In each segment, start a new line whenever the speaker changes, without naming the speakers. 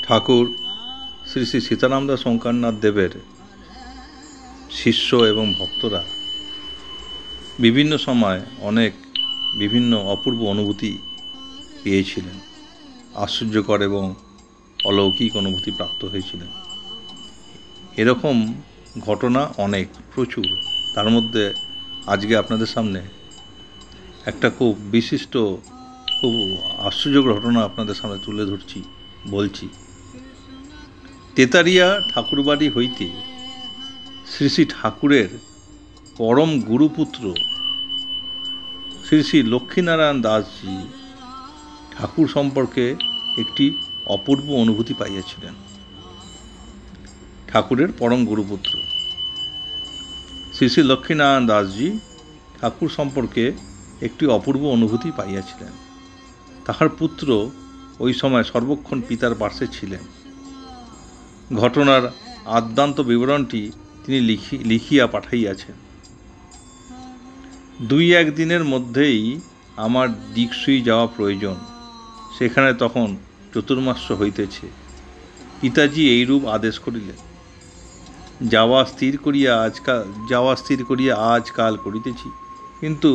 ঠাকুর শ্রী শ্রী সীতারামদাস ওঙ্কারনাথ দেবের শিষ্য এবং ভক্তরা বিভিন্ন সময় অনেক বিভিন্ন অপূর্ব অনুভূতি পেয়েছিলেন, আশ্চর্যকর এবং অলৌকিক অনুভূতি প্রাপ্ত হয়েছিলেন। এরকম ঘটনা অনেক, প্রচুর। তার মধ্যে আজকে আপনাদের সামনে একটা খুব বিশিষ্ট, খুব আশ্চর্যকর ঘটনা আপনাদের সামনে তুলে ধরছি, বলছি। তেতারিয়া ঠাকুরবাড়ি হইতে শ্রী শ্রী ঠাকুরের পরম গুরুপুত্র শ্রী শ্রী লক্ষ্মীনারায়ণ দাসজি ঠাকুর সম্পর্কে একটি অপূর্ব অনুভূতি পাইয়াছিলেন। ঠাকুরের পরম গুরুপুত্র শ্রী শ্রী লক্ষ্মীনারায়ণ দাসজি ঠাকুর সম্পর্কে একটি অপূর্ব অনুভূতি পাইয়াছিলেন। তাহার পুত্র ওই সময় সর্বক্ষণ পিতার পার্শ্বে ছিলেন। ঘটনার আদ্যান্ত বিবরণটি তিনি লিখিয়া পাঠাইয়াছেন। 2-1 দিনের মধ্যেই আমার দিকসুই যাওয়া প্রয়োজন, সেখানে তখন চতুর্মাস্য হইতেছে। পিতাজি এইরূপ আদেশ করিলেন। যাওয়া স্থির করিয়া আজকাল করিতেছি, কিন্তু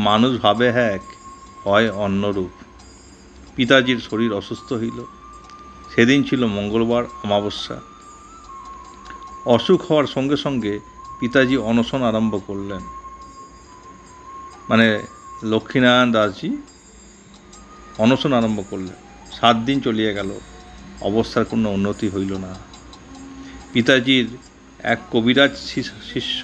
মানুষ ভাবে এক, হয় অন্যরূপ। পিতাজির শরীর অসুস্থ হইল। সেদিন ছিল মঙ্গলবার, অমাবস্যা। অসুখ হওয়ার সঙ্গে সঙ্গে পিতাজি অনশন আরম্ভ করলেন। মানে লক্ষ্মীনারায়ণ দাসজি অনশন আরম্ভ করলেন। 7 দিন চলিয়া গেল, অবস্থার কোনো উন্নতি হইল না। পিতাজির এক কবিরাজ শিষ্য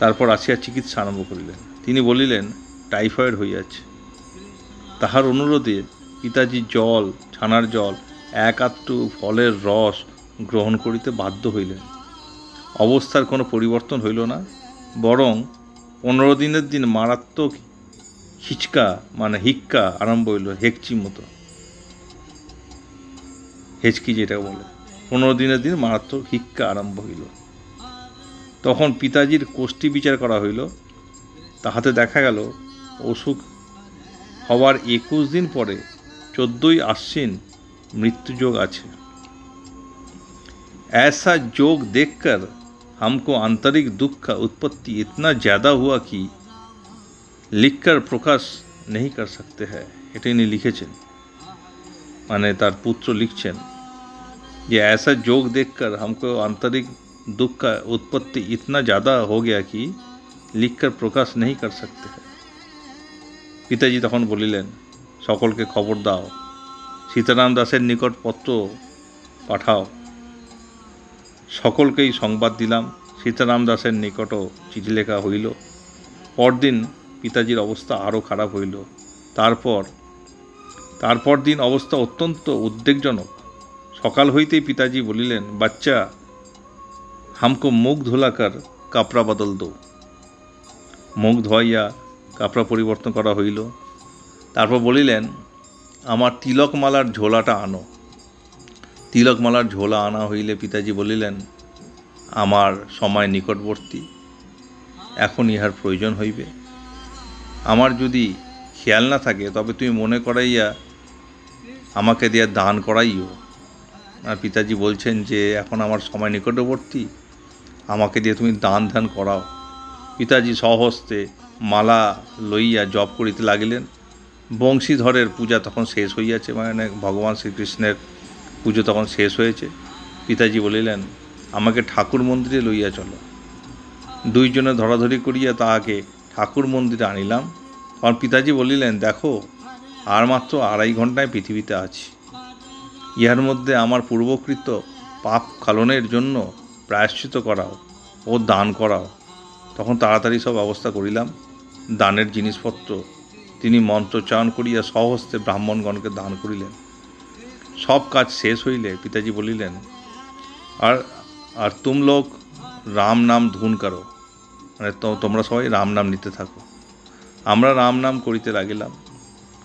তারপর আসিয়া চিকিৎসা আরম্ভ করিলেন। তিনি বলিলেন, টাইফয়েড হইয়াছে। তাহার অনুরোধে পিতাজি জল, ছানার জল, 1 আঁটু ফলের রস গ্রহণ করিতে বাধ্য হইলেন। অবস্থার কোনো পরিবর্তন হইল না, বরং 15 দিনের দিন মারাত্মক হিক্কা আরম্ভ হইল। হেঁচকির মতো, হেঁচকি যেটা বলে, 15 দিনের দিন মারাত্মক হিক্কা আরম্ভ হইল। তখন পিতাজির কোষ্ঠী বিচার করা হইল। তাহাতে দেখা গেল অসুখ হওয়ার 21 দিন পরে 14ই আশ্বিন मृत्युयोग আছে। ऐसा जोग देखकर हमको आंतरिक दुख का उत्पत्ति इतना ज़्यादा हुआ कि लिखकर प्रकाश नहीं कर सकते हैं। এটা ইনি লিখেছেন, মানে তার পুত্র লিখছেন যে ऐसा जोग देखकर हमको आंतरिक दुख का उत्पत्ति इतना ज़्यादा हो गया कि लिखकर प्रकाश नहीं कर सकते हैं। পিতাজি তখন বলিলেন, সকলকে খবর দাও, সীতারাম দাসের নিকট পত্র পাঠাও। সকলকেই সংবাদ দিলাম। সীতারাম দাসের নিকটও চিঠি লেখা হইল। পরদিন পিতাজির অবস্থা আরও খারাপ হইল। তারপর দিন অবস্থা অত্যন্ত উদ্বেগজনক। সকাল হইতেই পিতাজি বলিলেন, বাচ্চা, হামকো মুখ ধোলাকার কাপড়া বদল দো। মুখ ধোয়াইয়া কাপড়া পরিবর্তন করা হইল। তারপর বলিলেন, আমার তিলকমালার ঝোলাটা আনো। তিলকমালার ঝোলা আনা হইলে পিতাজি বলিলেন, আমার সময় নিকটবর্তী, এখন ইহার প্রয়োজন হইবে। আমার যদি খেয়াল না থাকে তবে তুমি মনে করাইয়া আমাকে দিয়া দান করাইও। আর পিতাজি বলছেন যে এখন আমার সময় নিকটবর্তী, আমাকে দিয়ে তুমি দান করাও। পিতাজি স্বহস্তে মালা লইয়া জপ করিতে লাগিলেন। বংশীধরের পূজা তখন শেষ হইয়াছে, মানে ভগবান শ্রীকৃষ্ণের পুজো তখন শেষ হয়েছে। পিতাজি বলিলেন, আমাকে ঠাকুর মন্দিরে লইয়া চলো। 2 জনে ধরাধরি করিয়া তাহাকে ঠাকুর মন্দিরে আনিলাম। কারণ পিতাজি বলিলেন, দেখো, আর মাত্র 2.5 ঘন্টায় পৃথিবীতে আছি। ইহার মধ্যে আমার পূর্বকৃত পাপ স্খলনের জন্য প্রায়শ্চিত করাও ও দান করাও। তখন তাড়াতাড়ি সব ব্যবস্থা করিলাম। দানের জিনিসপত্র তিনি মন্ত্রোচ্চারণ করিয়া স্বহস্তে ব্রাহ্মণগণকে দান করিলেন। সব কাজ শেষ হইলে পিতাজি বলিলেন, আর তুম লোক রাম নাম ধুন করো, মানে তোমরা সবাই রাম নাম নিতে থাকো। আমরা রাম নাম করিতে লাগিলাম।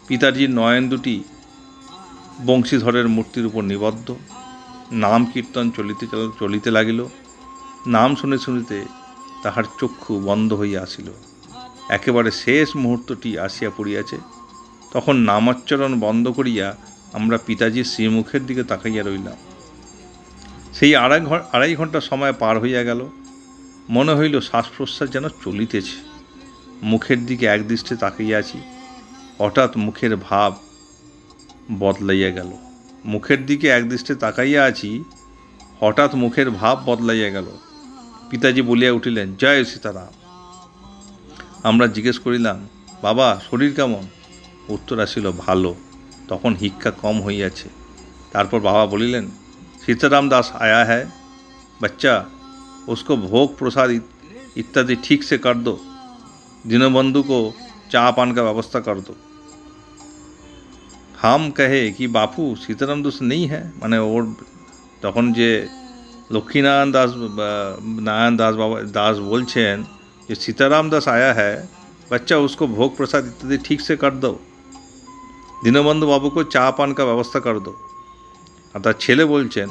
পিতাজির নয়ন দুটি বংশীধরের মূর্তির উপর নিবদ্ধ। নাম কীর্তন চলিতে লাগিল। নাম শুনিতে তাহার চক্ষু বন্ধ হইয়া আসিল। একেবারে শেষ মুহূর্তটি আসিয়া পড়িয়াছে। তখন নামোচ্চারণ বন্ধ করিয়া আমরা পিতাজির শ্রীমুখের দিকে তাকাইয়া রইলাম। সেই আড়াই ঘন্টা সময় পার হইয়া গেল। মনে হইল শ্বাস প্রশ্বাস যেন চলিতেছে। মুখের দিকে একদৃষ্টে তাকাইয়া আছি, হঠাৎ মুখের ভাব বদলাইয়া গেল। মুখের দিকে একদৃষ্টে তাকাইয়া আছি, হঠাৎ মুখের ভাব বদলাইয়া গেল। পিতাজি বলিয়া উঠিলেন, জয় সীতারাম। আমরা জিজ্ঞেস করিলাম, বাবা শরীর কেমন? উত্তর আসিল, ভালো। তখন হিক্কা কম হইয়াছে। তারপর বাবা বলিলেন, सीताराम दास आया है, बच्चा उसको भोग प्रसाद इत्यादि ठीक से कर दो, दीनबंधु को चा पान का व्यवस्था कर दो। हम कहे कि बापू सीताराम दास नहीं है, माने और तखन जे लक्ष्मीनारायण दास बाबा दास बोलছেন যে सीताराम दास आया है, बच्चा उसको भोग प्रसाद इत्यादि ठीक से कर दो, दीनबंधु बाबू को चा पान का व्यवस्था कर दो। अर्थात छेले बोलছেন,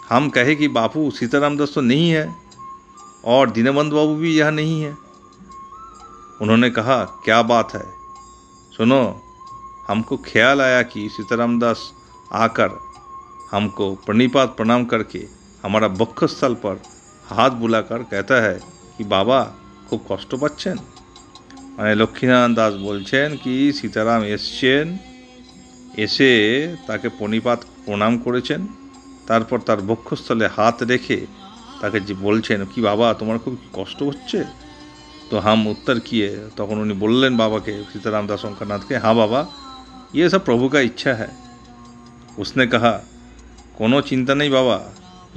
हम कहे कि बापू सीताराम दास तो नहीं है और दीनबंधु बाबू भी यहाँ नहीं है। उन्होंने कहा, क्या बात है? सुनो, हमको ख्याल आया कि सीताराम दास आकर हमको प्रणिपात प्रणाम करके हमारा बक्षस्थल पर हाथ बुलाकर कहता है कि बाबा खूब कष्ट पाচ্ছেন। মানে লক্ষ্মীনারায়ণ দাস বলছেন কি সীতারাম এসছেন, এসে তাকে প্রণিপাত প্রণাম করেছেন, তারপর তার বক্ষস্থলে হাত রেখে তাকে যে বলছেন কি বাবা তোমার খুব কষ্ট হচ্ছে। তো হাম उत्तर किए, তখন উনি বললেন বাবাকে, सीताराम दास शंकरनाथ, हाँ बाबा ये सब प्रभु का इच्छा है। उसने कहा, কোনো চিন্তা নেই বাবা,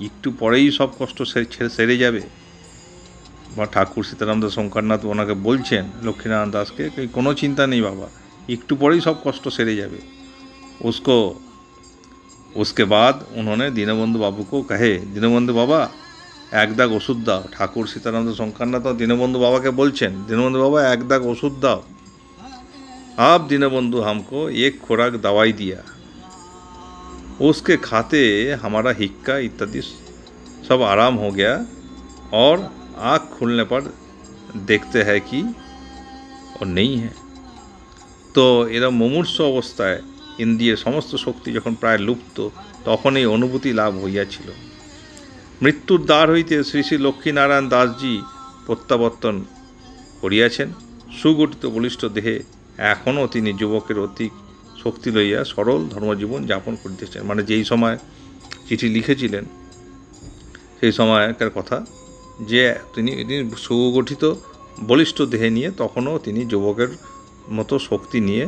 একটু পরেই সব কষ্ট সেরে যাবে। বা ঠাকুর सीताराम दास शंकरनाथ ওনাকে বলছেন লক্ষ্মীনারায়ণ দাসকে, কোনো চিন্তা নেই বাবা, একটু পরেই সব কষ্ট সেরে যাবে। उसके बाद उन्होंने दीनबंधु बाबू को कहे, दीनबंधु बाबा एक दाग ओषुध दाओ। ठाकुर सीताराम दास शंकरनाथ तो दीनबंधु बाबा के बोलছেন, दीनबंधु बाबा एक दाग ओषुध दाओ। अब दीनबंधु हमको एक खुराक दवाई दिया, उसके खाते हमारा हिक्का इत्यादि सब आराम हो गया और आँख खुलने पर देखते हैं कि और नहीं है। तो एरा मुमूर्ष अवस्थाয় इंद्रिय समस्त शक्ति जखन प्राय लुप्त तखन এই অনুভূতি লাভ হইয়াছিল। মৃত্যুর দ্বার হইতে শ্রী শ্রী লক্ষ্মীনারায়ণ দাসজি প্রত্যাবর্তন করিয়াছেন। সুগঠিত বলিষ্ঠ দেহে এখনও তিনি যুবকের অতি শক্তি লইয়া সরল ধর্মজীবন যাপন করিতেছেন। মানে যেই সময় চিঠি লিখেছিলেন সেই সময়কার কথা, যে তিনি সুগঠিত বলিষ্ঠ দেহে নিয়ে তখনও তিনি যুবকের মতো শক্তি নিয়ে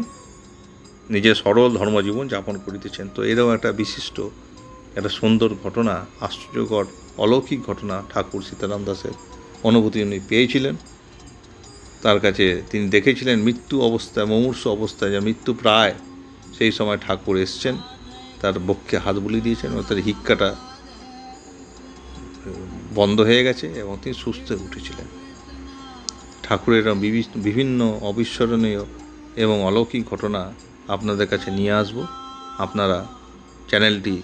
নিজের সরল ধর্মজীবন যাপন করিতেছেন। তো এরও একটা বিশিষ্ট একটা সুন্দর ঘটনা, আশ্চর্যকর অলৌকিক ঘটনা ঠাকুর সীতারাম দাসের অনুভূতি উনি পেয়েছিলেন। তার কাছে তিনি দেখেছিলেন মৃত্যু অবস্থায়, মুমূর্ষ অবস্থায়, যে মৃত্যু প্রায়, সেই সময় ঠাকুর এসছেন, তার বক্ষে হাত বুলিয়ে দিয়েছেন ও তার হিক্কাটা বন্ধ হয়ে গেছে এবং তিনি সুস্থ হয়ে উঠেছিলেন। ঠাকুরের বিভিন্ন অবিস্মরণীয় এবং অলৌকিক ঘটনা আপনাদের কাছে নিয়ে আসব। আপনারা চ্যানেলটি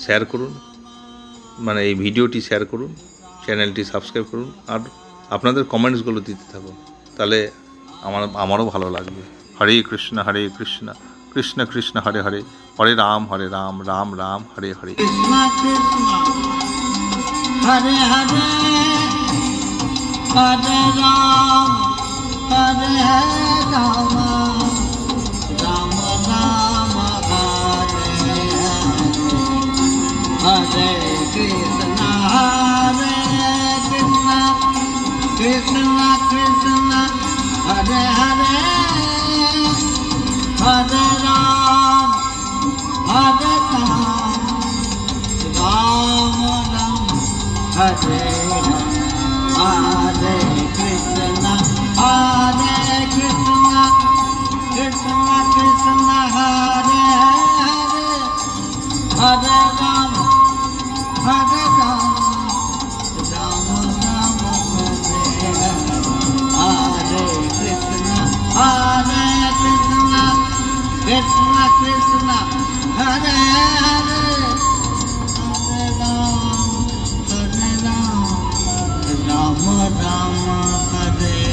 শেয়ার করুন, মানে এই ভিডিওটি শেয়ার করুন, চ্যানেলটি সাবস্ক্রাইব করুন আর আপনাদের কমেন্টসগুলো দিতে থাকুন, তাহলে আমারও ভালো লাগবে। হরে কৃষ্ণ কৃষ্ণ কৃষ্ণ হরে হরে, হরে রাম রাম রাম হরে হরে।
हरे हरे हरे राम राम राम हरे हरे कृष्ण कृष्ण कृष्ण हरे हरे हरे राम राम राम हरे हरे कृष्ण कृष्ण कृष्ण हरे हरे हरे राम राम राम हरे हरे कृष्ण कृष्ण कृष्ण हरे हरे राम राम हरे